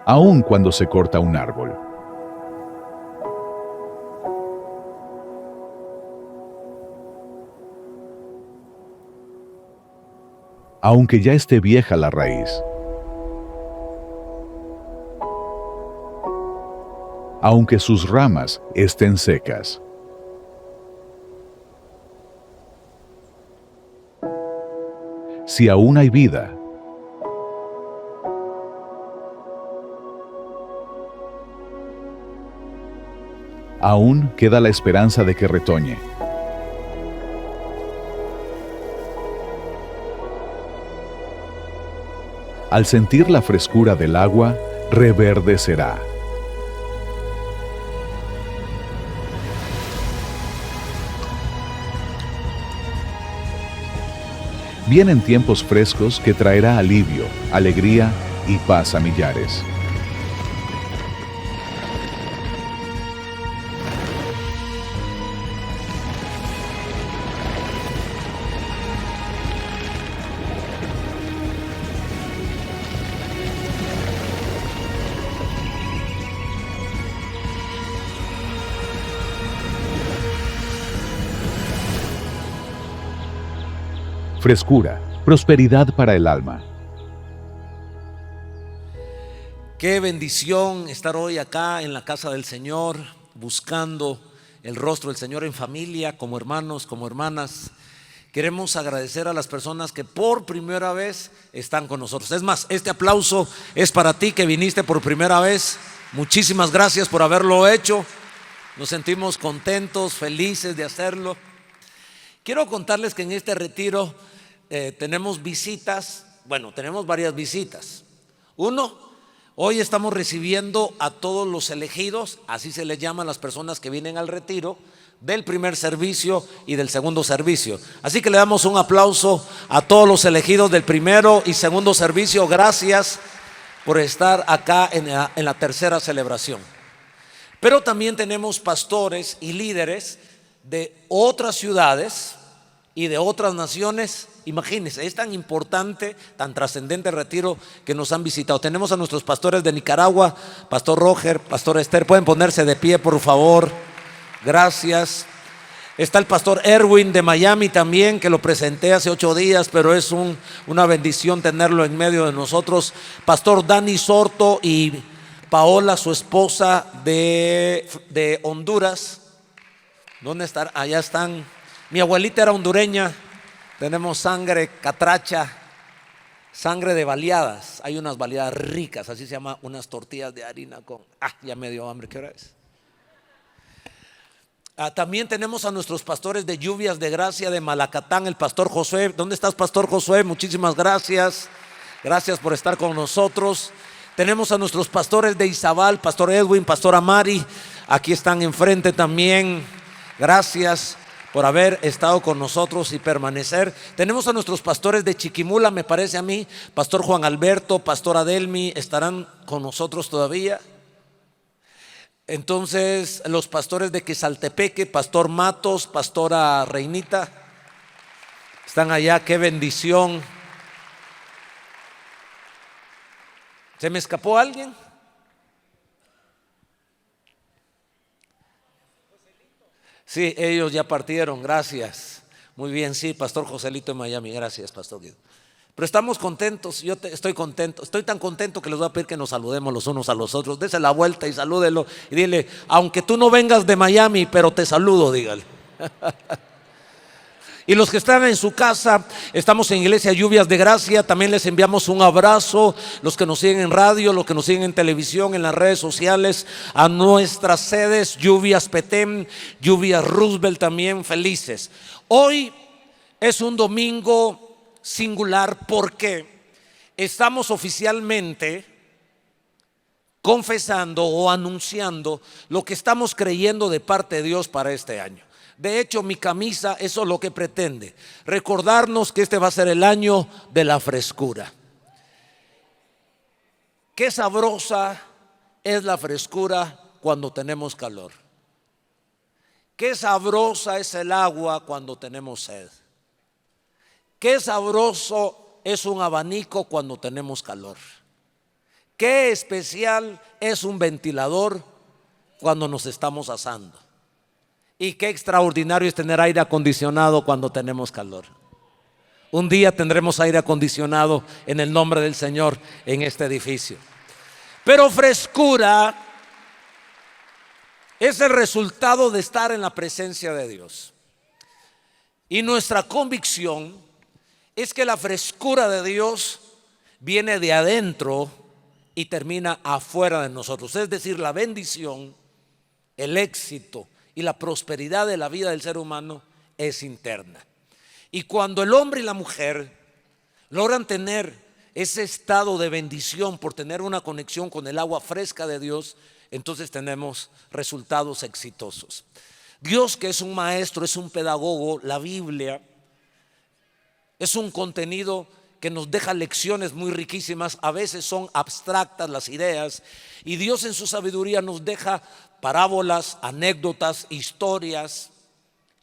aun cuando se corta un árbol. Aunque ya esté vieja la raíz. Aunque sus ramas estén secas. Si aún hay vida, aún queda la esperanza de que retoñe. Al sentir la frescura del agua, reverdecerá. Vienen tiempos frescos que traerá alivio, alegría y paz a millares. Frescura, prosperidad para el alma. Qué bendición estar hoy acá en la casa del Señor, buscando el rostro del Señor en familia, como hermanos, como hermanas. Queremos agradecer a las personas que por primera vez están con nosotros. Es más, este aplauso es para ti que viniste por primera vez. Muchísimas gracias por haberlo hecho. Nos sentimos contentos, felices de hacerlo. Quiero contarles que en este retiro tenemos visitas. Bueno, tenemos varias visitas. Uno, hoy estamos recibiendo a todos los elegidos, así se les llama a las personas que vienen al retiro, del primer servicio y del segundo servicio. Así que le damos un aplauso a todos los elegidos del primero y segundo servicio. Gracias por estar acá en la tercera celebración. Pero también tenemos pastores y líderes de otras ciudades y de otras naciones. Imagínense, es tan importante, tan trascendente el retiro que nos han visitado. Tenemos a nuestros pastores de Nicaragua, Pastor Roger, Pastor Esther. Pueden ponerse de pie, por favor. Gracias. Está el pastor Erwin de Miami también, que lo presenté hace 8 días, pero es una bendición tenerlo en medio de nosotros. Pastor Dani Sorto y Paola, su esposa de Honduras. ¿Dónde están? Allá están. Mi abuelita era hondureña. Tenemos sangre catracha, sangre de baleadas. Hay unas baleadas ricas, así se llama, unas tortillas de harina con... ya me dio hambre, ¿qué hora es? También tenemos a nuestros pastores de Lluvias de Gracia de Malacatán, el pastor Josué. ¿Dónde estás, pastor Josué? Muchísimas gracias. Gracias por estar con nosotros. Tenemos a nuestros pastores de Izabal, pastor Edwin, pastor Amari. Aquí están enfrente también. Gracias por haber estado con nosotros y permanecer. Tenemos a nuestros pastores de Chiquimula, me parece a mí, pastor Juan Alberto, pastor Adelmi, estarán con nosotros todavía. Entonces, los pastores de Quezaltepeque, pastor Matos, pastora Reinita, están allá. Qué bendición. ¿Se me escapó alguien? Sí, ellos ya partieron, gracias. Muy bien, sí, pastor Joselito en Miami, gracias, pastor Guido. Pero estamos contentos, estoy contento, estoy tan contento que les voy a pedir que nos saludemos los unos a los otros. Dese la vuelta y salúdelo y dile: aunque tú no vengas de Miami, pero te saludo, dígale. Y los que están en su casa, estamos en Iglesia Lluvias de Gracia, también les enviamos un abrazo. Los que nos siguen en radio, los que nos siguen en televisión, en las redes sociales, a nuestras sedes, Lluvias Petén, Lluvias Roosevelt también, felices. Hoy es un domingo singular porque estamos oficialmente confesando o anunciando lo que estamos creyendo de parte de Dios para este año. De hecho, mi camisa, eso es lo que pretende, recordarnos que este va a ser el año de la frescura. Qué sabrosa es la frescura cuando tenemos calor. Qué sabrosa es el agua cuando tenemos sed. Qué sabroso es un abanico cuando tenemos calor. qué especial es un ventilador cuando nos estamos asando. Y qué extraordinario es tener aire acondicionado cuando tenemos calor. Un día tendremos aire acondicionado en el nombre del Señor en este edificio. Pero frescura es el resultado de estar en la presencia de Dios. Y nuestra convicción es que la frescura de Dios viene de adentro y termina afuera de nosotros. Es decir, la bendición, el éxito y la prosperidad de la vida del ser humano es interna. Y cuando el hombre y la mujer logran tener ese estado de bendición por tener una conexión con el agua fresca de Dios, entonces tenemos resultados exitosos. Dios, que es un maestro, es un pedagogo, la Biblia es un contenido que nos deja lecciones muy riquísimas. A veces son abstractas las ideas, y Dios en su sabiduría nos deja parábolas, anécdotas, historias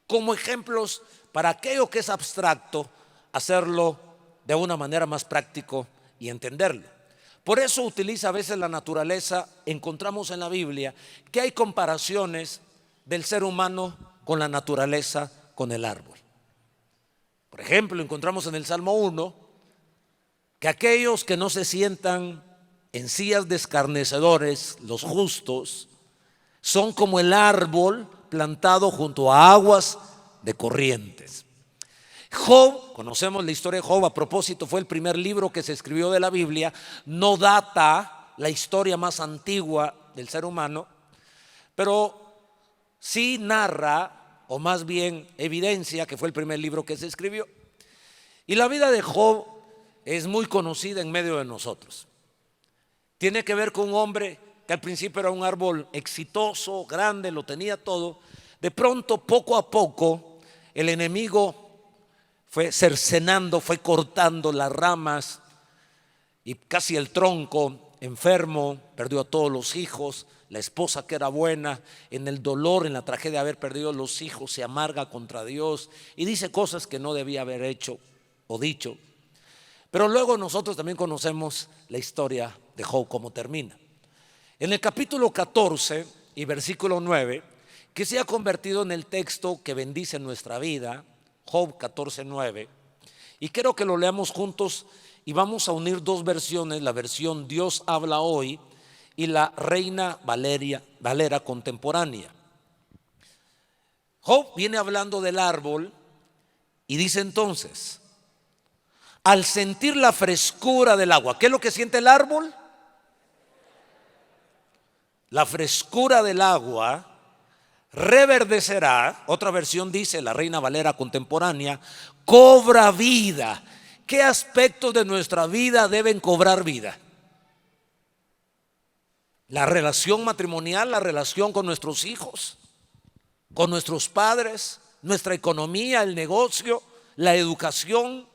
como ejemplos para aquello que es abstracto, hacerlo de una manera más práctico y entenderlo. Por eso utiliza a veces la naturaleza. Encontramos en la Biblia que hay comparaciones del ser humano con la naturaleza, con el árbol. Por ejemplo, encontramos en el Salmo 1 que aquellos que no se sientan en sillas de escarnecedores, los justos, son como el árbol plantado junto a aguas de corrientes. Job, conocemos la historia de Job. A propósito, fue el primer libro que se escribió de la Biblia. No data la historia más antigua del ser humano, pero sí narra, o más bien evidencia, que fue el primer libro que se escribió. Y la vida de Job es muy conocida en medio de nosotros. Tiene que ver con un hombre que al principio era un árbol exitoso, grande, lo tenía todo. De pronto, poco a poco, el enemigo fue cercenando, fue cortando las ramas y casi el tronco. Enfermo, perdió a todos los hijos. La esposa, que era buena, en el dolor, en la tragedia de haber perdido los hijos, se amarga contra Dios y dice cosas que no debía haber hecho o dicho. Pero luego nosotros también conocemos la historia de Job, cómo termina. En el capítulo 14 y versículo 9, que se ha convertido en el texto que bendice nuestra vida, Job 14:9, y quiero que lo leamos juntos, y vamos a unir dos versiones, la versión Dios habla hoy y la Reina Valera contemporánea. Job viene hablando del árbol y dice entonces: al sentir la frescura del agua, ¿qué es lo que siente el árbol? La frescura del agua reverdecerá. Otra versión dice, la Reina Valera contemporánea, cobra vida. ¿Qué aspectos de nuestra vida deben cobrar vida? La relación matrimonial, la relación con nuestros hijos, con nuestros padres, nuestra economía, el negocio, la educación.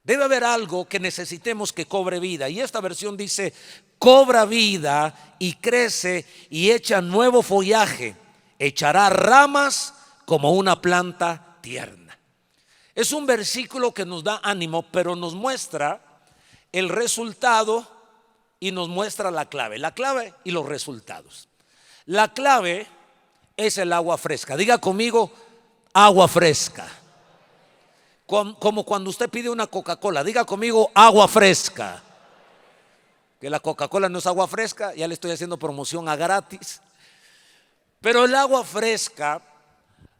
Debe haber algo que necesitemos que cobre vida. Y esta versión dice: cobra vida y crece y echa nuevo follaje, echará ramas como una planta tierna. Es un versículo que nos da ánimo, pero nos muestra el resultado y nos muestra la clave y los resultados. La clave es el agua fresca. Diga conmigo: agua fresca. Como cuando usted pide una Coca-Cola, diga conmigo: agua fresca. Que la Coca-Cola no es agua fresca, ya le estoy haciendo promoción a gratis. Pero el agua fresca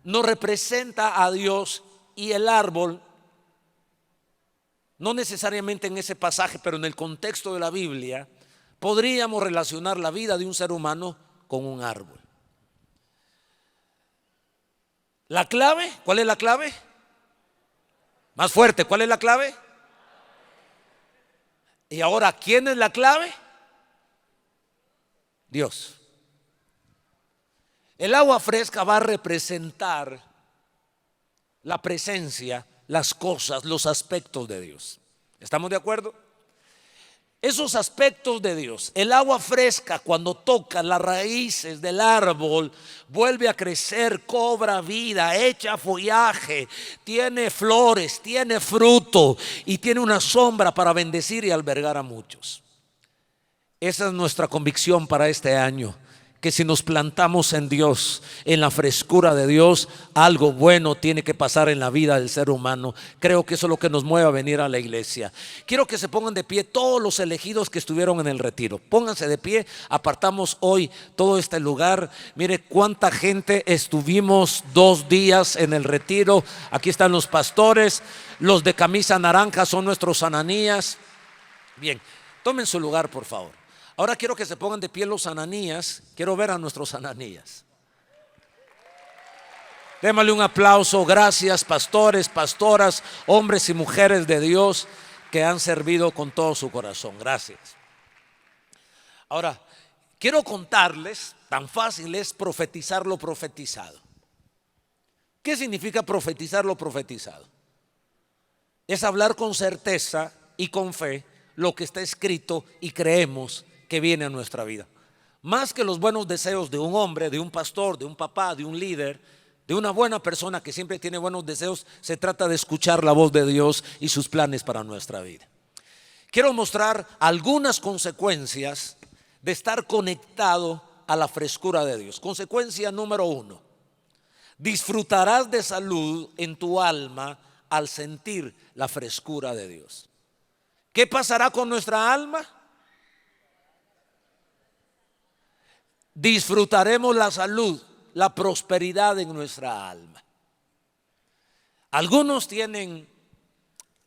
nos representa a Dios, y el árbol, no necesariamente en ese pasaje, pero en el contexto de la Biblia, podríamos relacionar la vida de un ser humano con un árbol. La clave, ¿cuál es la clave? Más fuerte, ¿cuál es la clave? Y ahora, ¿quién es la clave? Dios. El agua fresca va a representar la presencia, las cosas, los aspectos de Dios. ¿Estamos de acuerdo? Esos aspectos de Dios. El agua fresca, cuando toca las raíces del árbol, vuelve a crecer, cobra vida, echa follaje, tiene flores, tiene fruto y tiene una sombra para bendecir y albergar a muchos. Esa es nuestra convicción para este año, que si nos plantamos en Dios, en la frescura de Dios, algo bueno tiene que pasar en la vida del ser humano. Creo que eso es lo que nos mueve a venir a la iglesia. Quiero que se pongan de pie todos los elegidos que estuvieron en el retiro. Pónganse de pie, apartamos hoy todo este lugar. Mire cuánta gente estuvimos 2 días en el retiro. Aquí están los pastores, los de camisa naranja son nuestros ananías. Bien, tomen su lugar por favor. Ahora quiero que se pongan de pie los ananías. Quiero ver a nuestros ananías. Démosle un aplauso. Gracias, pastores, pastoras, hombres y mujeres de Dios que han servido con todo su corazón. Gracias. Ahora, quiero contarles, tan fácil es profetizar lo profetizado. ¿Qué significa profetizar lo profetizado? Es hablar con certeza y con fe lo que está escrito y creemos que viene a nuestra vida. Más que los buenos deseos de un hombre, de un pastor, de un papá, de un líder, de una buena persona que siempre tiene buenos deseos, se trata de escuchar la voz de Dios y sus planes para nuestra vida. Quiero mostrar algunas consecuencias de estar conectado a la frescura de Dios. Consecuencia número 1: disfrutarás de salud en tu alma al sentir la frescura de Dios. ¿Qué pasará con nuestra alma? Disfrutaremos la salud, la prosperidad en nuestra alma. Algunos tienen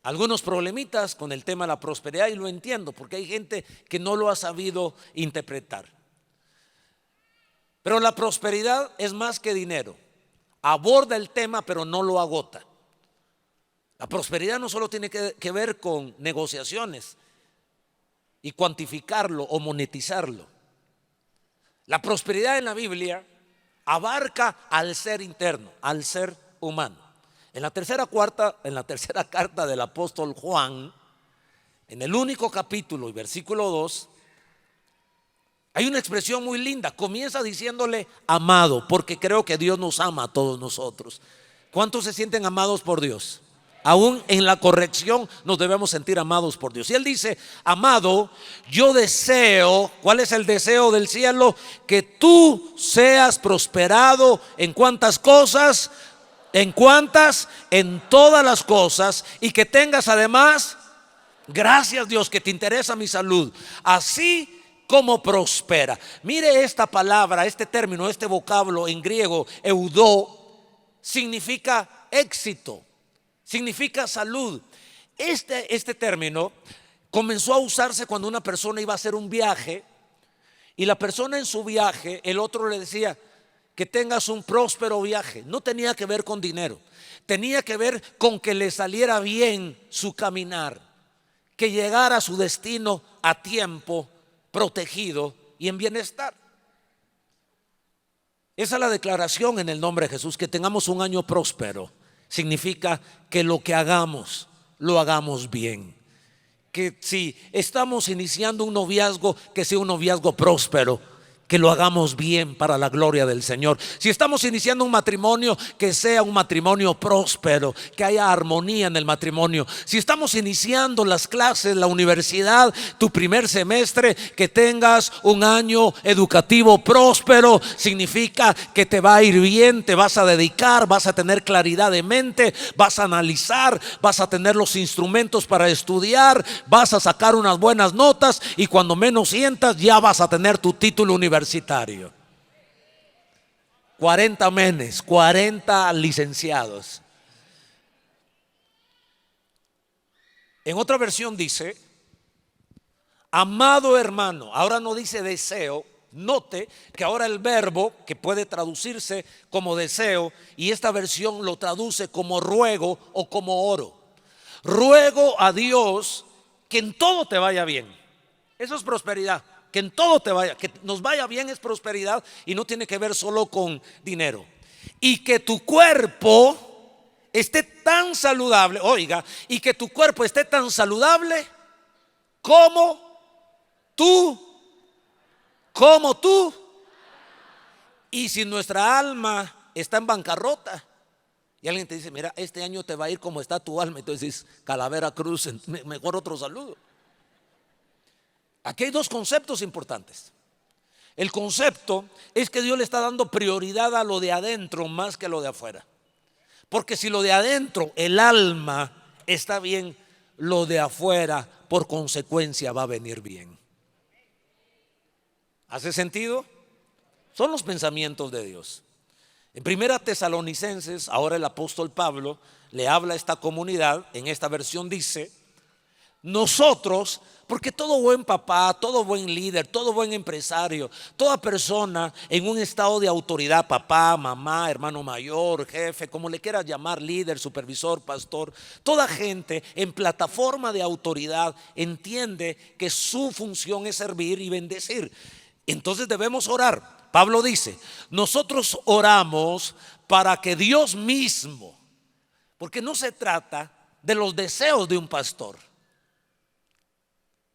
algunos problemitas con el tema de la prosperidad y lo entiendo porque hay gente que no lo ha sabido interpretar. Pero la prosperidad es más que dinero. Aborda el tema pero no lo agota. La prosperidad no solo tiene que ver con negociaciones y cuantificarlo o monetizarlo. La prosperidad en la Biblia abarca al ser interno, al ser humano. En la tercera carta del apóstol Juan, en el único capítulo y versículo 2, hay una expresión muy linda. Comienza diciéndole amado, porque creo que Dios nos ama a todos nosotros. ¿Cuántos se sienten amados por Dios? Aún en la corrección nos debemos sentir amados por Dios. Y él dice: amado, yo deseo, ¿cuál es el deseo del cielo? Que tú seas prosperado en cuántas cosas, en todas las cosas, y que tengas además, gracias Dios que te interesa mi salud, así como prospera. Mire esta palabra, este término, este vocablo en griego, eudó, significa éxito. Significa salud. Este término comenzó a usarse cuando una persona iba a hacer un viaje y la persona en su viaje, el otro le decía: que tengas un próspero viaje. No tenía que ver con dinero, tenía que ver con que le saliera bien su caminar, que llegara a su destino a tiempo, protegido y en bienestar. Esa es la declaración en el nombre de Jesús, que tengamos un año próspero. Significa que lo que hagamos, lo hagamos bien. Que si estamos iniciando un noviazgo, que sea un noviazgo próspero, que lo hagamos bien para la gloria del Señor. Si estamos iniciando un matrimonio, que sea un matrimonio próspero, que haya armonía en el matrimonio. Si estamos iniciando las clases, la universidad, tu primer semestre, que tengas un año educativo próspero. Significa que te va a ir bien, te vas a dedicar, vas a tener claridad de mente, vas a analizar, vas a tener los instrumentos para estudiar, vas a sacar unas buenas notas y cuando menos sientas ya vas a tener tu título universitario. 40 menes, 40 licenciados. En otra versión dice: amado hermano. Ahora no dice deseo. Note que ahora el verbo, que puede traducirse como deseo, y esta versión lo traduce como ruego o como oro. Ruego a Dios que en todo te vaya bien. Eso es prosperidad. Que en todo te vaya, que nos vaya bien es prosperidad y no tiene que ver solo con dinero. Y que tu cuerpo esté tan saludable, oiga, y que tu cuerpo esté tan saludable como tú. Y si nuestra alma está en bancarrota y alguien te dice: mira, este año te va a ir como está tu alma, entonces dices: Calavera Cruz, mejor otro saludo. Aquí hay dos conceptos importantes. El concepto es que Dios le está dando prioridad a lo de adentro más que a lo de afuera. Porque si lo de adentro, el alma, está bien, lo de afuera por consecuencia va a venir bien. ¿Hace sentido? Son los pensamientos de Dios. En Primera Tesalonicenses, ahora el apóstol Pablo le habla a esta comunidad. En esta versión dice: nosotros, porque todo buen papá, todo buen líder, todo buen empresario, toda persona en un estado de autoridad, papá, mamá, hermano mayor, jefe, como le quieras llamar, líder, supervisor, pastor, toda gente en plataforma de autoridad entiende que su función es servir y bendecir. Entonces debemos orar. Pablo dice: nosotros oramos para que Dios mismo, porque no se trata de los deseos de un pastor,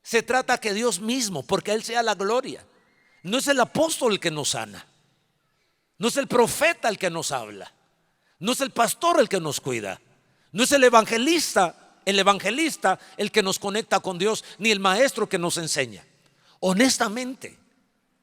se trata que Dios mismo, porque Él sea la gloria. No es el apóstol el que nos sana, no es el profeta el que nos habla, no es el pastor el que nos cuida, no es el evangelista el que nos conecta con Dios, ni el maestro que nos enseña. Honestamente,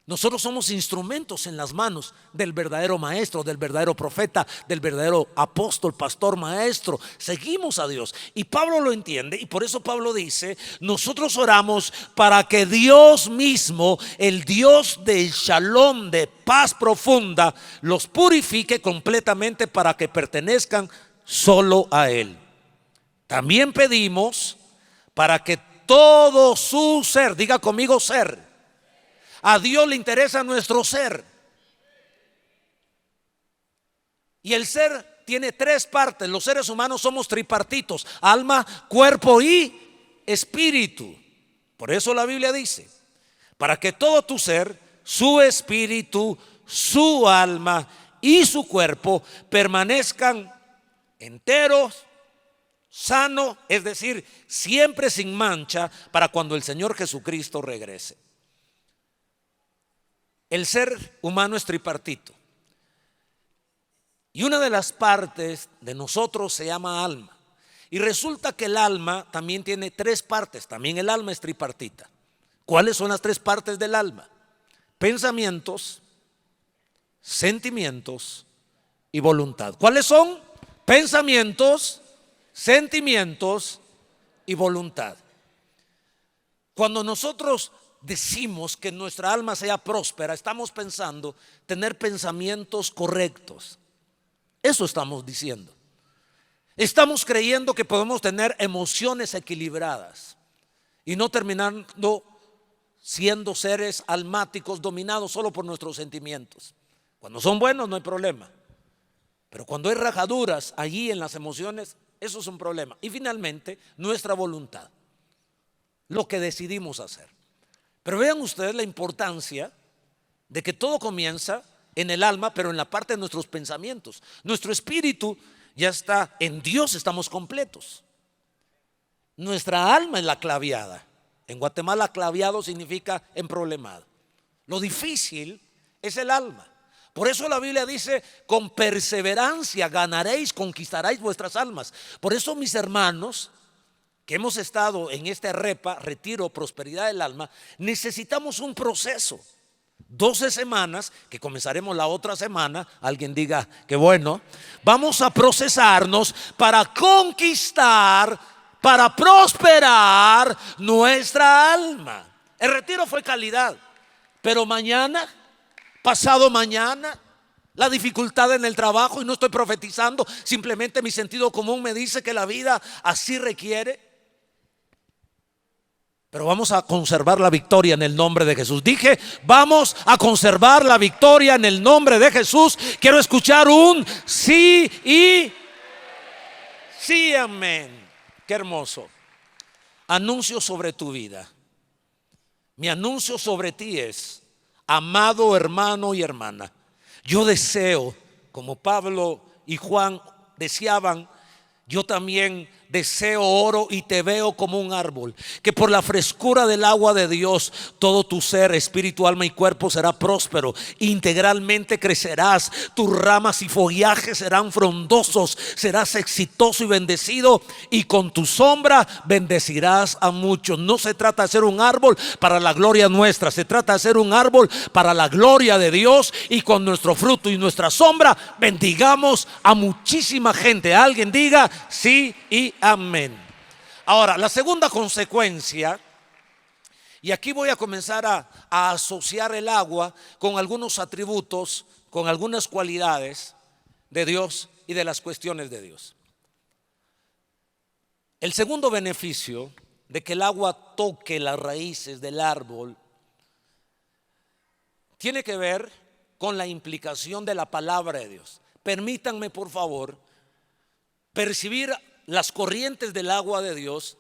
nosotros somos instrumentos en las manos del verdadero maestro, del verdadero profeta, del verdadero apóstol, pastor, maestro. Seguimos a Dios y Pablo lo entiende, y por eso Pablo dice: nosotros oramos para que Dios mismo, el Dios del shalom, de paz profunda, los purifique completamente para que pertenezcan solo a Él. También pedimos para que todo su ser, diga conmigo ser. A Dios le interesa nuestro ser. Y el ser tiene tres partes. Los seres humanos somos tripartitos: alma, cuerpo y espíritu. Por eso la Biblia dice: para que todo tu ser, su espíritu, su alma y su cuerpo permanezcan enteros, sanos, es decir, siempre sin mancha, para cuando el Señor Jesucristo regrese. El ser humano es tripartito, y una de las partes de nosotros se llama alma. Y resulta que el alma también tiene tres partes. También el alma es tripartita. ¿Cuáles son las tres partes del alma? Pensamientos, sentimientos y voluntad. ¿Cuáles son? Pensamientos, sentimientos y voluntad. Cuando nosotros decimos que nuestra alma sea próspera, estamos pensando tener pensamientos correctos. Eso estamos diciendo. Estamos creyendo que podemos tener emociones equilibradas y no terminando siendo seres almáticos dominados solo por nuestros sentimientos. Cuando son buenos no hay problema, pero cuando hay rajaduras allí en las emociones, eso es un problema. Y finalmente, nuestra voluntad, lo que decidimos hacer. Pero vean ustedes la importancia de que todo comienza en el alma, pero en la parte de nuestros pensamientos. Nuestro espíritu ya está en Dios, estamos completos. Nuestra alma es la claviada. En Guatemala, claviado significa emproblemado. Lo difícil es el alma. Por eso la Biblia dice: con perseverancia ganaréis, conquistaréis vuestras almas. Por eso, mis hermanos, que hemos estado en este retiro, prosperidad del alma, necesitamos un proceso. 12 semanas, que comenzaremos la otra semana. Alguien diga que bueno. Vamos a procesarnos para conquistar, para prosperar nuestra alma. El retiro fue calidad, pero mañana, pasado mañana, la dificultad en el trabajo, y no estoy profetizando, simplemente mi sentido común me dice que la vida así requiere. Pero vamos a conservar la victoria en el nombre de Jesús. Dije, vamos a conservar la victoria en el nombre de Jesús. Quiero escuchar un sí y sí, amén. Qué hermoso. Anuncio sobre tu vida. Mi anuncio sobre ti es: amado hermano y hermana, yo deseo, como Pablo y Juan deseaban, yo también deseo oro y te veo como un árbol, que por la frescura del agua de Dios todo tu ser, espíritu, alma y cuerpo será próspero. Integralmente crecerás, tus ramas y follajes serán frondosos, serás exitoso y bendecido, y con tu sombra bendecirás a muchos. No se trata de ser un árbol para la gloria nuestra, se trata de ser un árbol para la gloria de Dios, y con nuestro fruto y nuestra sombra bendigamos a muchísima gente. Alguien diga sí y amén. Ahora, la segunda consecuencia, y aquí voy a comenzar a asociar el agua con algunos atributos, con algunas cualidades de Dios y de las cuestiones de Dios. El segundo beneficio de que el agua toque las raíces del árbol tiene que ver con la implicación de la palabra de Dios. Permítanme, por favor, percibir las corrientes del agua de Dios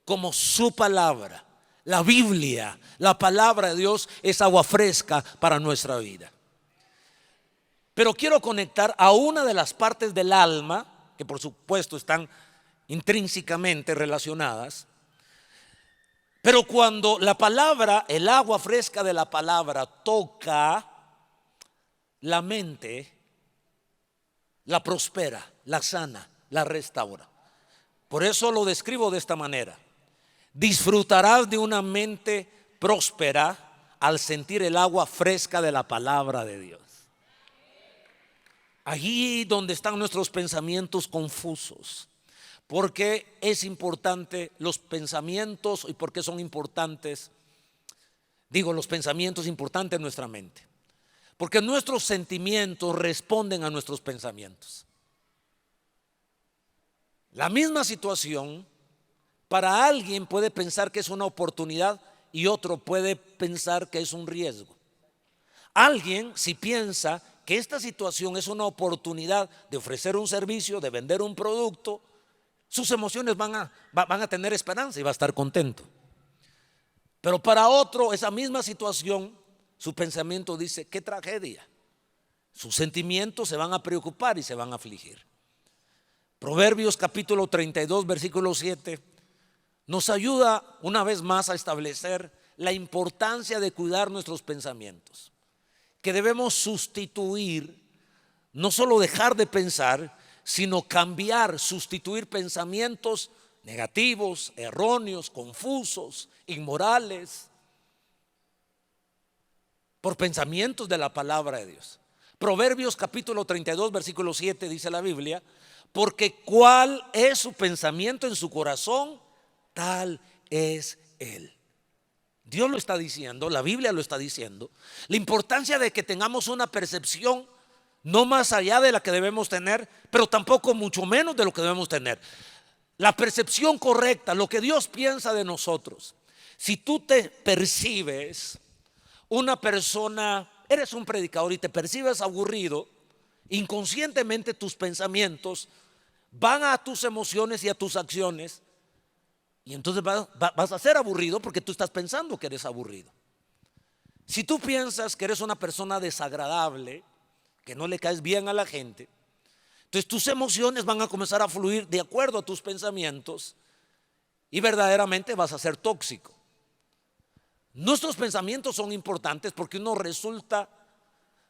como su palabra. La Biblia, la palabra de Dios, es agua fresca para nuestra vida. Pero quiero conectar a una de las partes del alma, que por supuesto están intrínsecamente relacionadas. Pero cuando la palabra, el agua fresca de la palabra toca la mente, la prospera, la sana, la restaura. Por eso lo describo de esta manera: disfrutarás de una mente próspera al sentir el agua fresca de la palabra de Dios. Allí donde están nuestros pensamientos confusos. Porque es importante los pensamientos, y por qué son importantes. Digo, los pensamientos importantes en nuestra mente, porque nuestros sentimientos responden a nuestros pensamientos. La misma situación para alguien puede pensar que es una oportunidad y otro puede pensar que es un riesgo. Alguien, si piensa que esta situación es una oportunidad de ofrecer un servicio, de vender un producto, sus emociones van a tener esperanza y va a estar contento. Pero para otro, esa misma situación, su pensamiento dice: qué tragedia. Sus sentimientos se van a preocupar y se van a afligir. Proverbios capítulo 32 versículo 7 nos ayuda una vez más a establecer la importancia de cuidar nuestros pensamientos, que debemos sustituir, no solo dejar de pensar, sino cambiar, sustituir pensamientos negativos, erróneos, confusos, inmorales, por pensamientos de la palabra de Dios. Proverbios capítulo 32 versículo 7 dice la Biblia: porque cuál es su pensamiento en su corazón, tal es él. Dios lo está diciendo, la Biblia lo está diciendo. La importancia de que tengamos una percepción no más allá de la que debemos tener, pero tampoco mucho menos de lo que debemos tener. La percepción correcta, lo que Dios piensa de nosotros. Si tú te percibes una persona, eres un predicador y te percibes aburrido, inconscientemente tus pensamientos van a tus emociones y a tus acciones, y entonces vas a ser aburrido porque tú estás pensando que eres aburrido. Si tú piensas que eres una persona desagradable, que no le caes bien a la gente, entonces tus emociones van a comenzar a fluir de acuerdo a tus pensamientos y verdaderamente vas a ser tóxico. Nuestros pensamientos son importantes porque uno resulta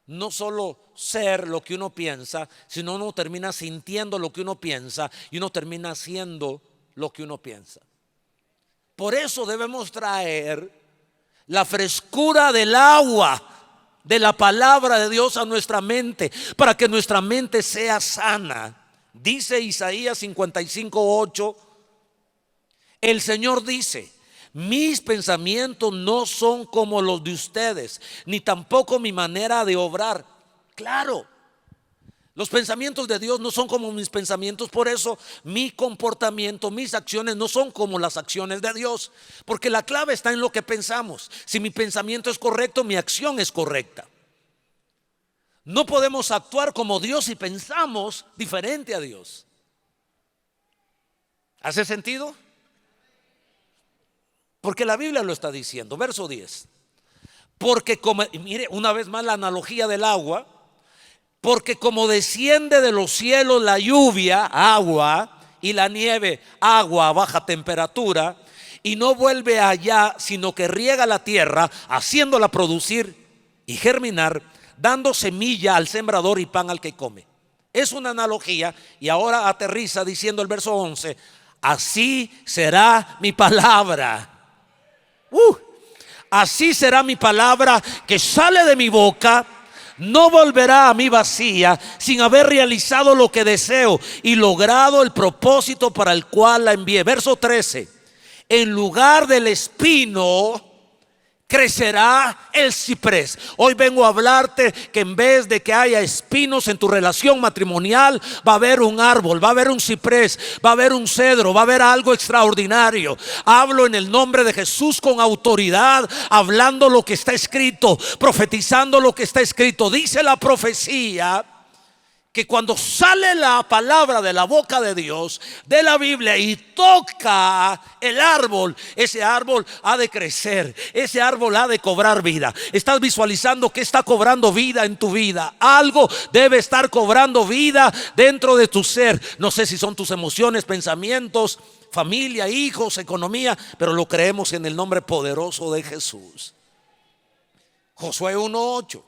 no solo ser lo que uno piensa, sino uno termina sintiendo lo que uno piensa y uno termina haciendo lo que uno piensa. Por eso debemos traer la frescura del agua de la palabra de Dios a nuestra mente, para que nuestra mente sea sana. Dice Isaías 55:8, el Señor dice: mis pensamientos no son como los de ustedes, ni tampoco mi manera de obrar. Claro, los pensamientos de Dios no son como mis pensamientos, por eso mi comportamiento, mis acciones no son como las acciones de Dios, porque la clave está en lo que pensamos. Si mi pensamiento es correcto, mi acción es correcta. No podemos actuar como Dios si pensamos diferente a Dios. ¿Hace sentido? Porque la Biblia lo está diciendo, verso 10. Porque como, mire una vez más la analogía del agua, porque como desciende de los cielos la lluvia, agua, y la nieve, agua a baja temperatura, y no vuelve allá, sino que riega la tierra, haciéndola producir y germinar, dando semilla al sembrador y pan al que come. Es una analogía, y ahora aterriza diciendo el verso 11: así será mi palabra. Así será mi palabra que sale de mi boca. No volverá a mí vacía, sin haber realizado lo que deseo y logrado el propósito para el cual la envié. Verso 13: en lugar del espino crecerá el ciprés. Hoy vengo a hablarte que en vez de que haya espinos en tu relación matrimonial, va a haber un árbol, va a haber un ciprés, va a haber un cedro, va a haber algo extraordinario. Hablo en el nombre de Jesús con autoridad, hablando lo que está escrito, profetizando lo que está escrito. Dice la profecía que cuando sale la palabra de la boca de Dios, de la Biblia, y toca el árbol, ese árbol ha de crecer, ese árbol ha de cobrar vida. Estás visualizando que está cobrando vida en tu vida. Algo debe estar cobrando vida dentro de tu ser. No sé si son tus emociones, pensamientos, familia, hijos, economía, pero lo creemos en el nombre poderoso de Jesús. Josué 1:8: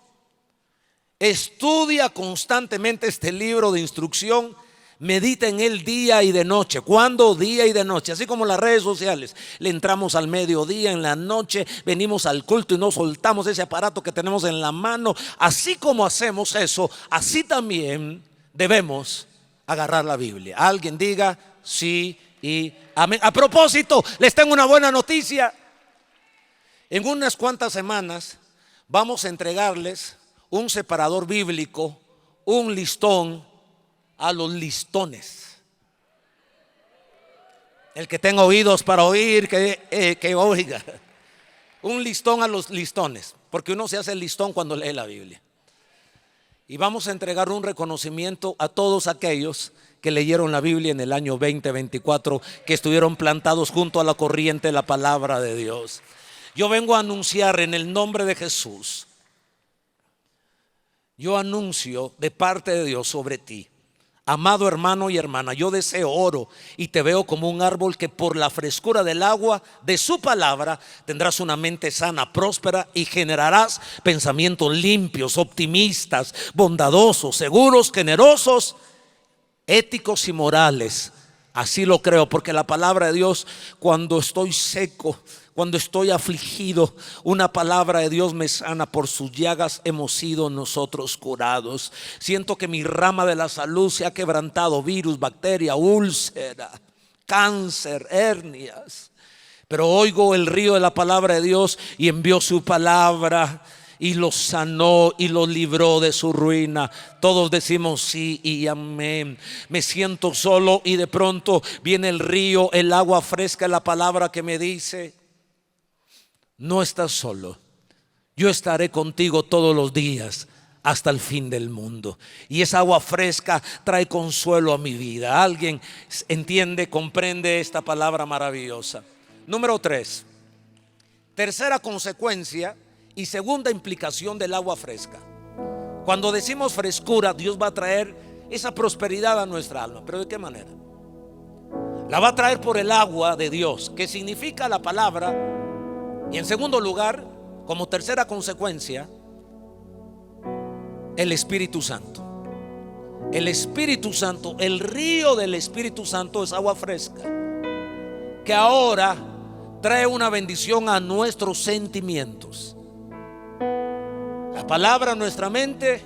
estudia constantemente este libro de instrucción, medita en él día y de noche. ¿Cuándo? Día y de noche. Así como las redes sociales, le entramos al mediodía, en la noche venimos al culto y no soltamos ese aparato que tenemos en la mano. Así como hacemos eso, así también debemos agarrar la Biblia. Alguien diga sí y amén. A propósito, les tengo una buena noticia. En unas cuantas semanas vamos a entregarles un separador bíblico, un listón a los listones. El que tenga oídos para oír, que oiga. Un listón a los listones, porque uno se hace el listón cuando lee la Biblia. Y vamos a entregar un reconocimiento a todos aquellos que leyeron la Biblia en el año 2024, que estuvieron plantados junto a la corriente de la palabra de Dios. Yo vengo a anunciar en el nombre de Jesús. Yo anuncio de parte de Dios sobre ti, amado hermano y hermana. Yo deseo oro y te veo como un árbol que por la frescura del agua de su palabra tendrás una mente sana, próspera, y generarás pensamientos limpios, optimistas, bondadosos, seguros, generosos, éticos y morales. Así lo creo, porque la palabra de Dios, cuando estoy seco, cuando estoy afligido, una palabra de Dios me sana. Por sus llagas hemos sido nosotros curados. Siento que mi rama de la salud se ha quebrantado: virus, bacteria, úlcera, cáncer, hernias. Pero oigo el río de la palabra de Dios y envió su palabra y los sanó y los libró de su ruina. Todos decimos sí y amén. Me siento solo y de pronto viene el río, el agua fresca, la palabra que me dice: no estás solo, yo estaré contigo todos los días hasta el fin del mundo. Y esa agua fresca trae consuelo a mi vida. ¿Alguien entiende, comprende esta palabra maravillosa? Número 3, tercera consecuencia y segunda implicación del agua fresca. Cuando decimos frescura, Dios va a traer esa prosperidad a nuestra alma. ¿Pero de qué manera? La va a traer por el agua de Dios, que significa la palabra. Y en segundo lugar, como tercera consecuencia, el Espíritu Santo. El Espíritu Santo, el río del Espíritu Santo es agua fresca, que ahora trae una bendición a nuestros sentimientos. La palabra a nuestra mente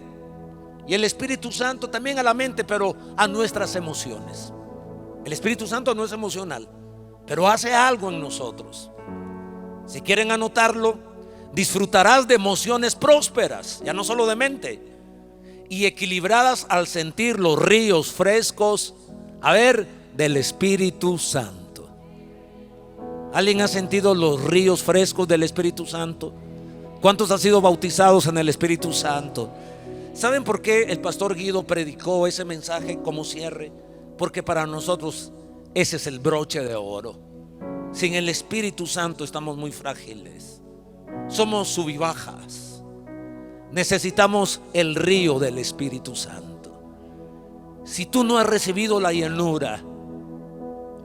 y el Espíritu Santo también a la mente, pero a nuestras emociones. El Espíritu Santo no es emocional, pero hace algo en nosotros. Si quieren anotarlo, disfrutarás de emociones prósperas, ya no solo de mente, y equilibradas al sentir los ríos frescos, del Espíritu Santo. ¿Alguien ha sentido los ríos frescos del Espíritu Santo? ¿Cuántos han sido bautizados en el Espíritu Santo? ¿Saben por qué el pastor Guido predicó ese mensaje como cierre? Porque para nosotros ese es el broche de oro. Sin el Espíritu Santo estamos muy frágiles. Somos subibajas. Necesitamos el río del Espíritu Santo. Si tú no has recibido la llenura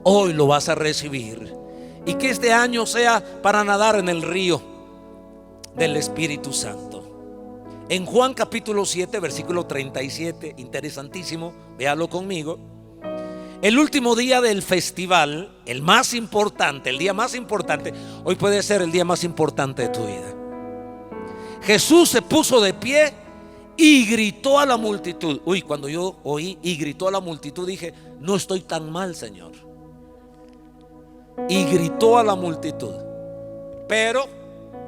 hoy lo vas a recibir. Y que este año sea para nadar en el río del Espíritu Santo. En Juan capítulo 7 versículo 37, interesantísimo, véalo conmigo. El último día del festival, el más importante, el día más importante, hoy puede ser el día más importante de tu vida. Jesús se puso de pie y gritó a la multitud. Cuando yo oí y gritó a la multitud, dije: no estoy tan mal, Señor. Y gritó a la multitud. Pero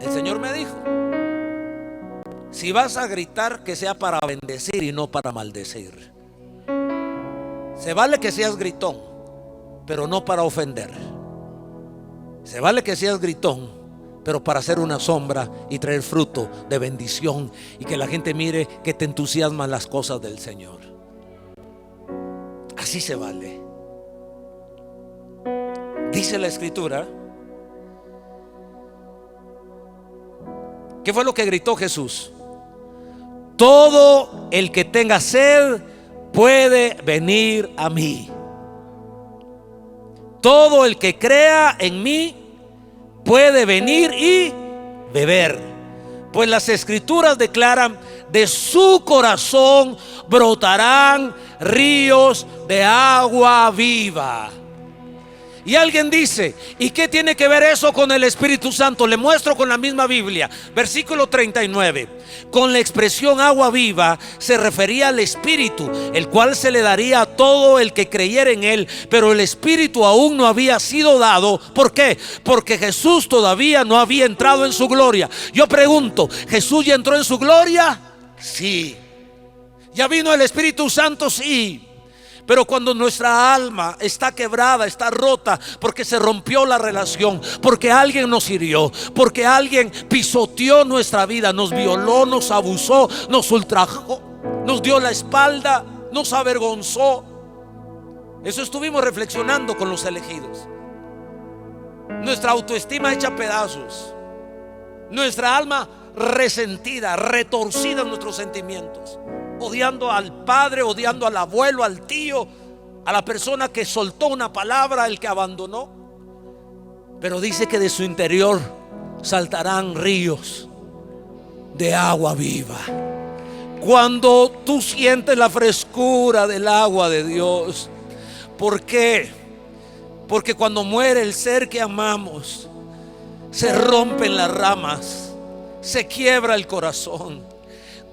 el Señor me dijo: si vas a gritar, que sea para bendecir y no para maldecir. Se vale que seas gritón, pero no para ofender. Se vale que seas gritón, pero para hacer una sombra y traer fruto de bendición, y que la gente mire que te entusiasman las cosas del Señor. Así se vale. Dice la Escritura, ¿qué fue lo que gritó Jesús? Todo el que tenga sed puede venir a mí. Todo el que crea en mí puede venir y beber. Pues las Escrituras declaran: de su corazón brotarán ríos de agua viva. Y alguien dice: ¿y qué tiene que ver eso con el Espíritu Santo? Le muestro con la misma Biblia, versículo 39. Con la expresión agua viva se refería al Espíritu, el cual se le daría a todo el que creyera en él. Pero el Espíritu aún no había sido dado. ¿Por qué? Porque Jesús todavía no había entrado en su gloria. Yo pregunto, ¿Jesús ya entró en su gloria? Sí. ¿Ya vino el Espíritu Santo? Sí. Pero cuando nuestra alma está quebrada, está rota, porque se rompió la relación, porque alguien nos hirió, porque alguien pisoteó nuestra vida, nos violó, nos abusó, nos ultrajó, nos dio la espalda, nos avergonzó. Eso estuvimos reflexionando con los elegidos. Nuestra autoestima hecha pedazos, nuestra alma resentida, retorcida en nuestros sentimientos, odiando al padre, odiando al abuelo, al tío, a la persona que soltó una palabra, el que abandonó. Pero dice que de su interior saltarán ríos de agua viva. Cuando tú sientes la frescura del agua de Dios. ¿Por qué? Porque cuando muere el ser que amamos, se rompen las ramas, se quiebra el corazón.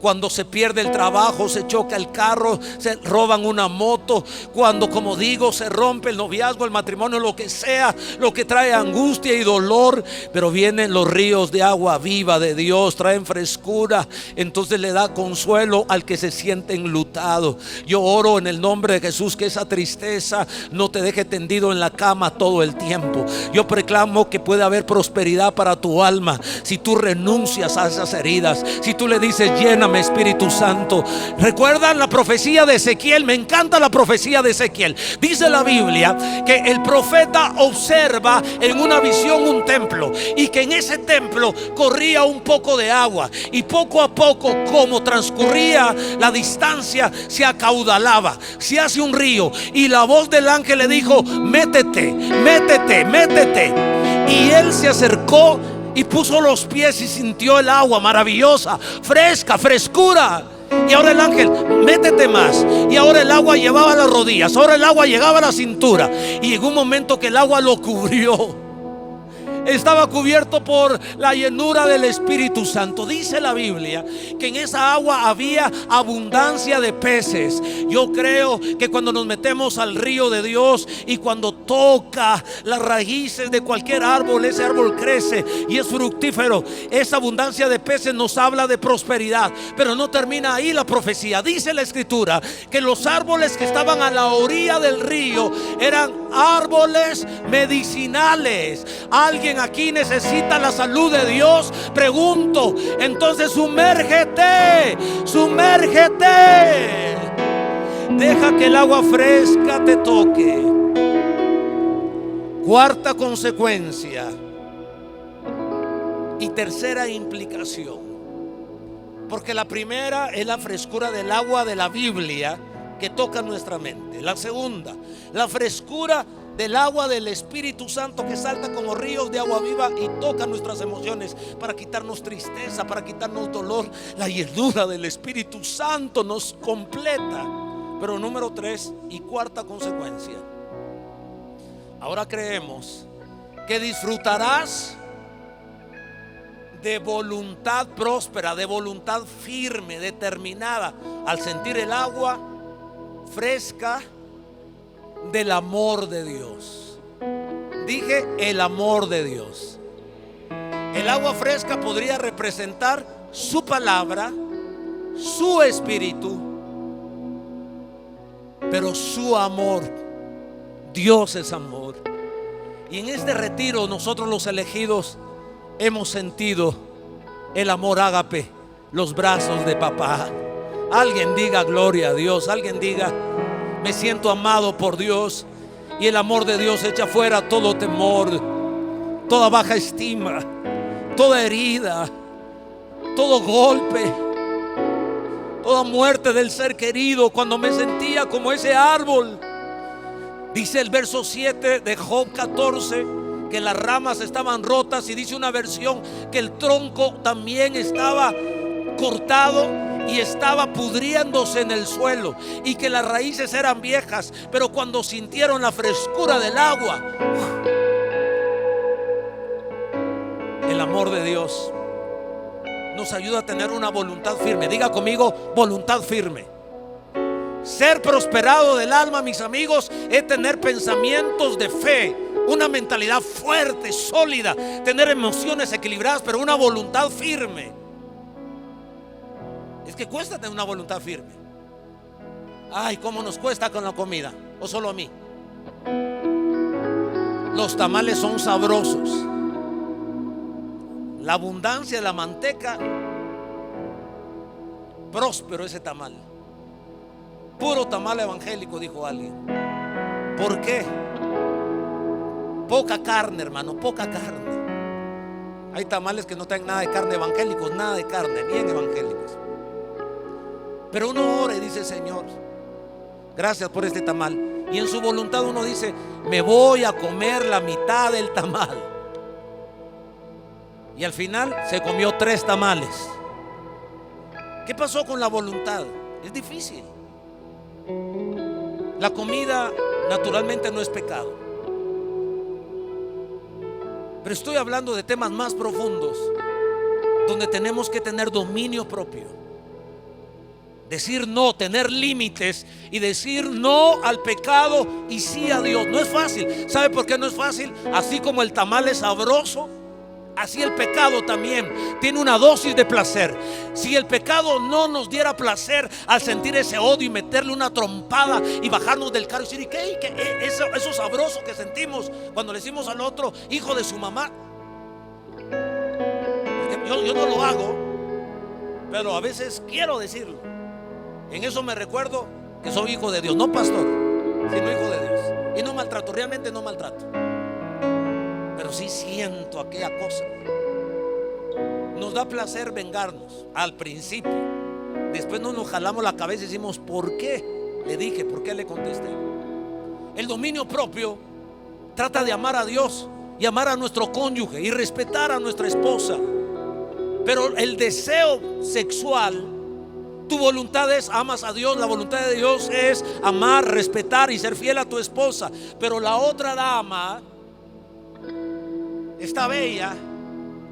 Cuando se pierde el trabajo, se choca el carro, se roban una moto. Cuando, como digo, se rompe el noviazgo, el matrimonio, lo que sea, lo que trae angustia y dolor. Pero vienen los ríos de agua viva de Dios, traen frescura. Entonces le da consuelo al que se siente enlutado. Yo oro en el nombre de Jesús que esa tristeza no te deje tendido en la cama todo el tiempo. Yo proclamo que puede haber prosperidad para tu alma si tú renuncias a esas heridas, si tú le dices: lléname, Espíritu Santo. ¿Recuerdan la profecía de Ezequiel? Me encanta la profecía de Ezequiel. Dice la Biblia que el profeta observa en una visión un templo, y que en ese templo corría un poco de agua, y poco a poco, como transcurría la distancia, se acaudalaba, se hace un río. Y la voz del ángel le dijo: métete, métete, métete. Y él se acercó y puso los pies y sintió el agua maravillosa, fresca, frescura. Y ahora el ángel: métete más. Y ahora el agua llevaba a las rodillas, ahora el agua llegaba a la cintura. Y llegó un momento que el agua lo cubrió. Estaba cubierto por la llenura del Espíritu Santo. Dice la Biblia que en esa agua había abundancia de peces. Yo creo que cuando nos metemos al río de Dios y cuando toca las raíces de cualquier árbol, ese árbol crece y es fructífero. Esa abundancia de peces nos habla de prosperidad. Pero no termina ahí la profecía. Dice la Escritura que los árboles que estaban a la orilla del río eran árboles medicinales. Alguien aquí necesita la salud de Dios. Pregunto, entonces sumérgete, sumérgete. Deja que el agua fresca te toque. Cuarta consecuencia y tercera implicación, porque la primera es la frescura del agua de la Biblia que toca nuestra mente. La segunda, la frescura del agua del Espíritu Santo que salta como ríos de agua viva y toca nuestras emociones para quitarnos tristeza, para quitarnos dolor. La llenura del Espíritu Santo nos completa. Pero número 3 y cuarta consecuencia, ahora creemos que disfrutarás de voluntad próspera, de voluntad firme, determinada, al sentir el agua fresca del amor de Dios. Dije el amor de Dios. El agua fresca podría representar su palabra, su espíritu, pero su amor. Dios es amor. Y en este retiro nosotros los elegidos hemos sentido el amor ágape, los brazos de papá. Alguien diga gloria a Dios. Alguien diga me siento amado por Dios. Y el amor de Dios echa fuera todo temor, toda baja estima, toda herida, todo golpe, toda muerte del ser querido. Cuando me sentía como ese árbol, dice el verso 7 de Job 14 que las ramas estaban rotas, y dice una versión que el tronco también estaba cortado y estaba pudriéndose en el suelo, y que las raíces eran viejas, pero cuando sintieron la frescura del agua, el amor de Dios nos ayuda a tener una voluntad firme. Diga conmigo, voluntad firme. Ser prosperado del alma, mis amigos, es tener pensamientos de fe, una mentalidad fuerte, sólida, tener emociones equilibradas, pero una voluntad firme. Es que cuesta tener una voluntad firme. Ay, cómo nos cuesta con la comida. O solo a mí. Los tamales son sabrosos. La abundancia de la manteca, próspero ese tamal. Puro tamal evangélico, dijo alguien. ¿Por qué? Poca carne, hermano, poca carne. Hay tamales que no traen nada de carne, evangélicos, nada de carne, bien evangélicos. Pero uno ora y dice: Señor, gracias por este tamal. Y en su voluntad uno dice: me voy a comer la mitad del tamal. Y al final se comió 3 tamales. ¿Qué pasó con la voluntad? Es difícil. La comida naturalmente no es pecado, pero estoy hablando de temas más profundos, donde tenemos que tener dominio propio. Decir no, tener límites y decir no al pecado y sí a Dios. No es fácil. ¿Sabe por qué no es fácil? Así como el tamal es sabroso, así el pecado también tiene una dosis de placer. Si el pecado no nos diera placer al sentir ese odio y meterle una trompada y bajarnos del carro y decir: ¿qué? Eso sabroso que sentimos cuando le decimos al otro hijo de su mamá. Yo no lo hago, pero a veces quiero decirlo. En eso me recuerdo que soy hijo de Dios, no pastor, sino hijo de Dios. Y no maltrato, realmente no maltrato, pero sí siento aquella cosa. Nos da placer vengarnos al principio. Después no nos jalamos la cabeza y decimos: ¿por qué le dije? ¿Por qué le contesté? El dominio propio trata de amar a Dios y amar a nuestro cónyuge y respetar a nuestra esposa. Pero el deseo sexual, tu voluntad es: amas a Dios. La voluntad de Dios es amar, respetar y ser fiel a tu esposa. Pero la otra dama está bella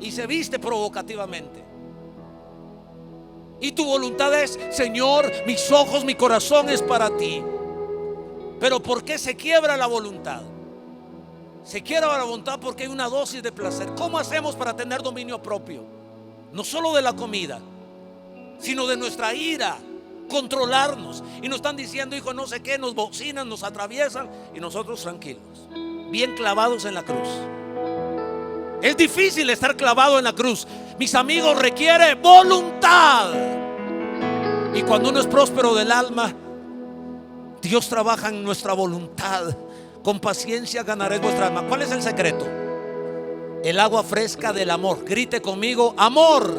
y se viste provocativamente, y tu voluntad es: Señor, mis ojos, mi corazón es para ti. Pero ¿por qué se quiebra la voluntad? Se quiebra la voluntad porque hay una dosis de placer. ¿Cómo hacemos para tener dominio propio? No solo de la comida, sino de nuestra ira, controlarnos. Y nos están diciendo, hijo, no sé qué, nos bocinan, nos atraviesan, y nosotros tranquilos, bien clavados en la cruz. Es difícil estar clavado en la cruz, mis amigos, requiere voluntad. Y cuando uno es próspero del alma, Dios trabaja en nuestra voluntad. Con paciencia ganaréis vuestra alma. ¿Cuál es el secreto? El agua fresca del amor. Grite conmigo: amor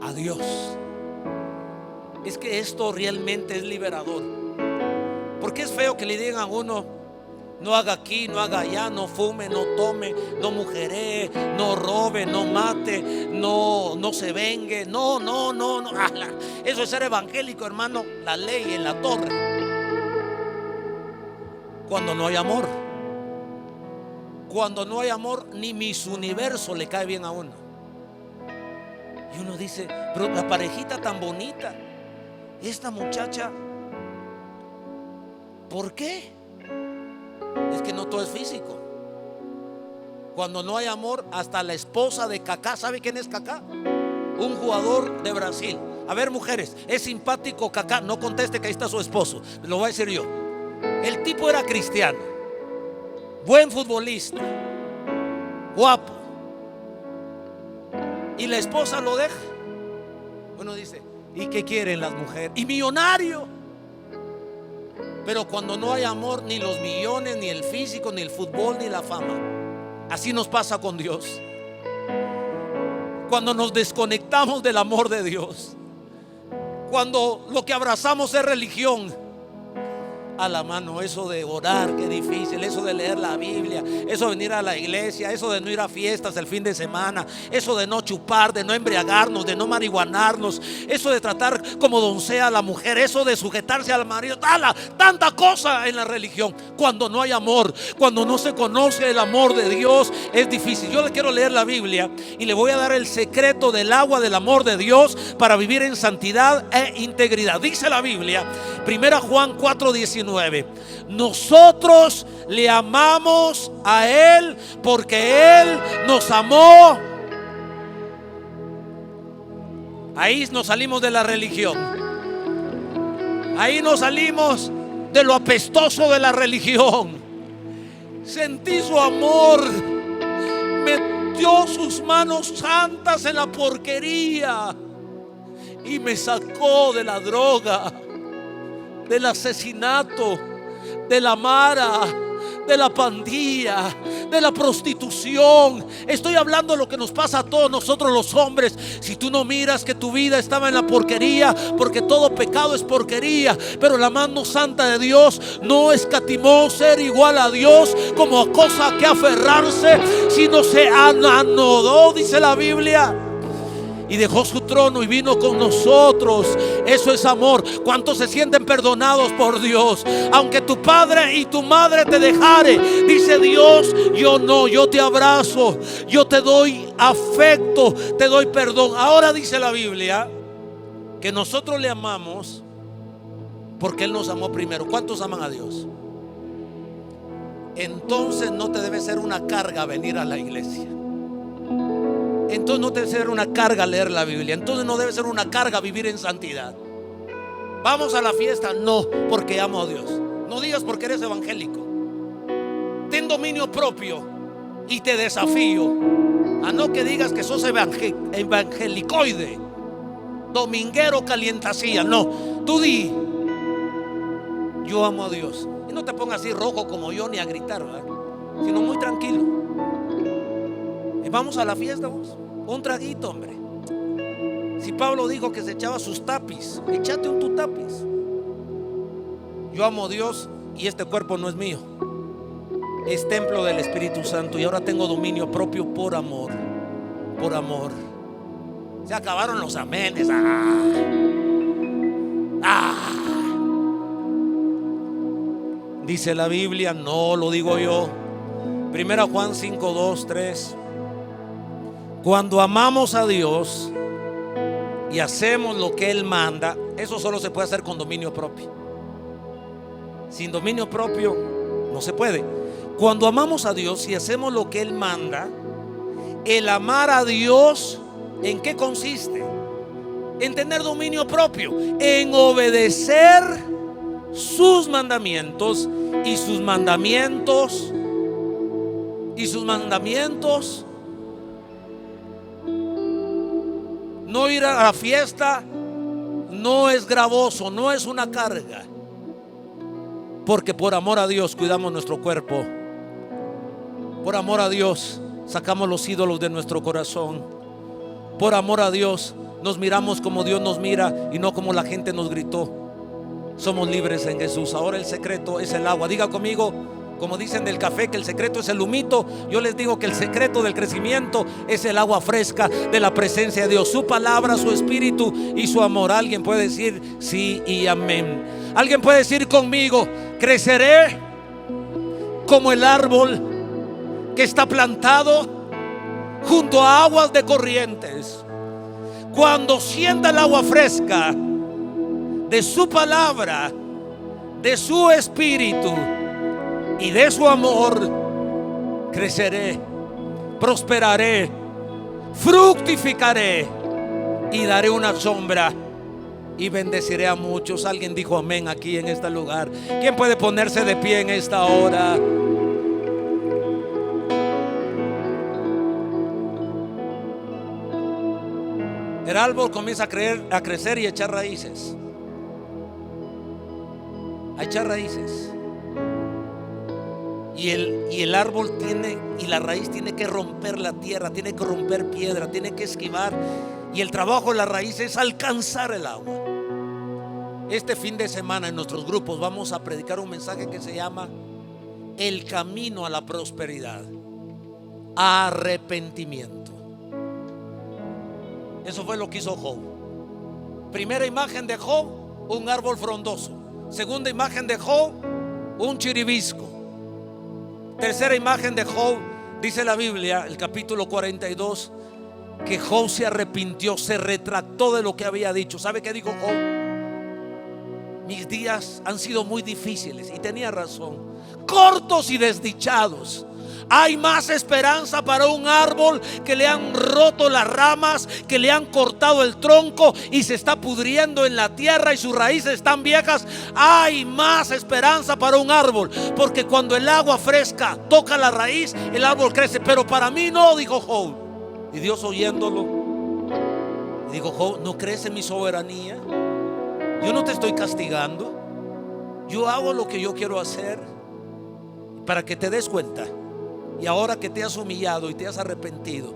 a Dios. Es que esto realmente es liberador. Porque es feo que le digan a uno: No haga aquí, no haga allá, no fume, no tome, no mujeree, no robe, no mate, no se vengue. No. Eso es ser evangélico, hermano. La ley en la torre. Cuando no hay amor. Cuando no hay amor, ni Miss Universo le cae bien a uno. Y uno dice, pero la parejita tan bonita, esta muchacha, ¿por qué? Es que no todo es físico. Cuando no hay amor, hasta la esposa de Kaká, ¿sabe quién es Kaká? Un jugador de Brasil. A ver, mujeres, ¿es simpático Kaká? No conteste que ahí está su esposo, lo voy a decir yo. El tipo era cristiano, buen futbolista, guapo, y la esposa lo deja. Uno dice, ¿y qué quieren las mujeres? Y millonario. Pero cuando no hay amor, ni los millones, ni el físico, ni el fútbol, ni la fama. Así nos pasa con Dios. Cuando nos desconectamos del amor de Dios, cuando lo que abrazamos es religión. A la mano, eso de orar, qué difícil. Eso de leer la Biblia, eso de venir a la iglesia, eso de no ir a fiestas el fin de semana, eso de no chupar, de no embriagarnos, de no marihuanarnos, eso de tratar como doncella a la mujer, eso de sujetarse al marido. Tanta cosa en la religión. Cuando no hay amor, cuando no se conoce el amor de Dios, es difícil. Yo le quiero leer la Biblia y le voy a dar el secreto del agua del amor de Dios para vivir en santidad e integridad. Dice la Biblia, 1 Juan 4:19: nosotros le amamos a Él porque Él nos amó. Ahí nos salimos de la religión. Ahí nos salimos de lo apestoso de la religión. Sentí su amor. Metió sus manos santas en la porquería y me sacó de la droga, del asesinato, de la mara, de la pandilla, de la prostitución. Estoy hablando de lo que nos pasa a todos nosotros los hombres. Si tú no miras que tu vida estaba en la porquería, porque todo pecado es porquería, pero la mano santa de Dios no escatimó ser igual a Dios como cosa que aferrarse, sino se anodó, dice la Biblia, y dejó su trono y vino con nosotros. Eso es amor. ¿Cuántos se sienten perdonados por Dios? Aunque tu padre y tu madre te dejare, dice Dios, yo no, yo te abrazo, yo te doy afecto, te doy perdón. Ahora dice la Biblia que nosotros le amamos porque Él nos amó primero. ¿Cuántos aman a Dios? Entonces no te debe ser una carga venir a la iglesia. Entonces no debe ser una carga leer la Biblia. Entonces no debe ser una carga vivir en santidad. Vamos a la fiesta, no, porque amo a Dios. No digas porque eres evangélico. Ten dominio propio y te desafío a no que digas que sos evangelicoide, dominguero calientacía. No, tú di, yo amo a Dios. Y no te pongas así rojo como yo ni a gritar, ¿verdad? Sino muy tranquilo. Y vamos a la fiesta, vos. Un traguito, hombre. Si Pablo dijo que se echaba sus tapis, échate un tu tapis. Yo amo a Dios y este cuerpo no es mío, es templo del Espíritu Santo. Y ahora tengo dominio propio por amor. Por amor. Se acabaron los amenes. Dice la Biblia, no lo digo yo. 1 Juan 5, 2, 3. Cuando amamos a Dios y hacemos lo que Él manda, eso solo se puede hacer con dominio propio. Sin dominio propio no se puede. Cuando amamos a Dios y hacemos lo que Él manda, el amar a Dios, ¿en qué consiste? En tener dominio propio, en obedecer sus mandamientos y sus mandamientos no ir a la fiesta no es gravoso, no es una carga, porque por amor a Dios cuidamos nuestro cuerpo. Por amor a Dios sacamos los ídolos de nuestro corazón. Por amor a Dios nos miramos como Dios nos mira y no como la gente nos gritó. Somos libres en Jesús. Ahora el secreto es el agua. Diga conmigo, Como dicen del café que el secreto es el humito, yo les digo que el secreto del crecimiento es el agua fresca de la presencia de Dios, su palabra, su espíritu y su amor. Alguien puede decir sí y amén. Alguien puede decir conmigo: creceré como el árbol que está plantado junto a aguas de corrientes. Cuando sienta el agua fresca de su palabra, de su espíritu y de su amor, creceré, prosperaré, fructificaré y daré una sombra y bendeciré a muchos. Alguien dijo amén aquí en este lugar. ¿Quién puede ponerse de pie en esta hora? El árbol comienza a crecer y a echar raíces. A echar raíces. Y el árbol tiene, y la raíz tiene que romper la tierra, tiene que romper piedra, tiene que esquivar. Y el trabajo de la raíz es alcanzar el agua. Este fin de semana en nuestros grupos vamos a predicar un mensaje que se llama el camino a la prosperidad. Arrepentimiento. Eso fue lo que hizo Job. Primera imagen de Job, un árbol frondoso. Segunda imagen de Job, un chiribisco. Tercera imagen de Job, dice la Biblia, el capítulo 42, que Job se arrepintió, se retractó de lo que había dicho. ¿Sabe qué dijo Job? Mis días han sido muy difíciles, y tenía razón, cortos y desdichados. Hay más esperanza para un árbol que le han roto las ramas, que le han cortado el tronco y se está pudriendo en la tierra y sus raíces están viejas. Hay más esperanza para un árbol, porque cuando el agua fresca toca la raíz, el árbol crece. Pero para mí no, dijo Job. Y Dios oyéndolo, dijo: Job, ¿no crees en mi soberanía? Yo no te estoy castigando. Yo hago lo que yo quiero hacer para que te des cuenta. Y ahora que te has humillado y te has arrepentido,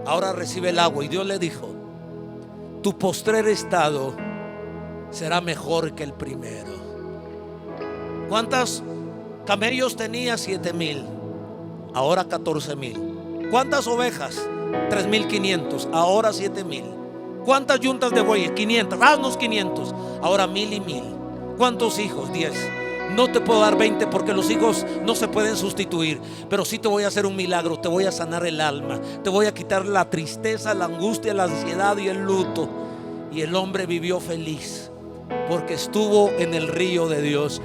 ahora recibe el agua. Y Dios le dijo: tu postrer estado será mejor que el primero. ¿Cuántos camellos tenía? 7,000. Ahora 14,000. ¿Cuántas ovejas? 3,500. Ahora 7,000. ¿Cuántas yuntas de bueyes? 500. Haznos 500. Ahora 1,000 y 1,000. ¿Cuántos hijos? 10. No te puedo dar 20 porque los hijos no se pueden sustituir, pero sí te voy a hacer un milagro. Te voy a sanar el alma, te voy a quitar la tristeza, la angustia, la ansiedad y el luto. Y el hombre vivió feliz porque estuvo en el río de Dios.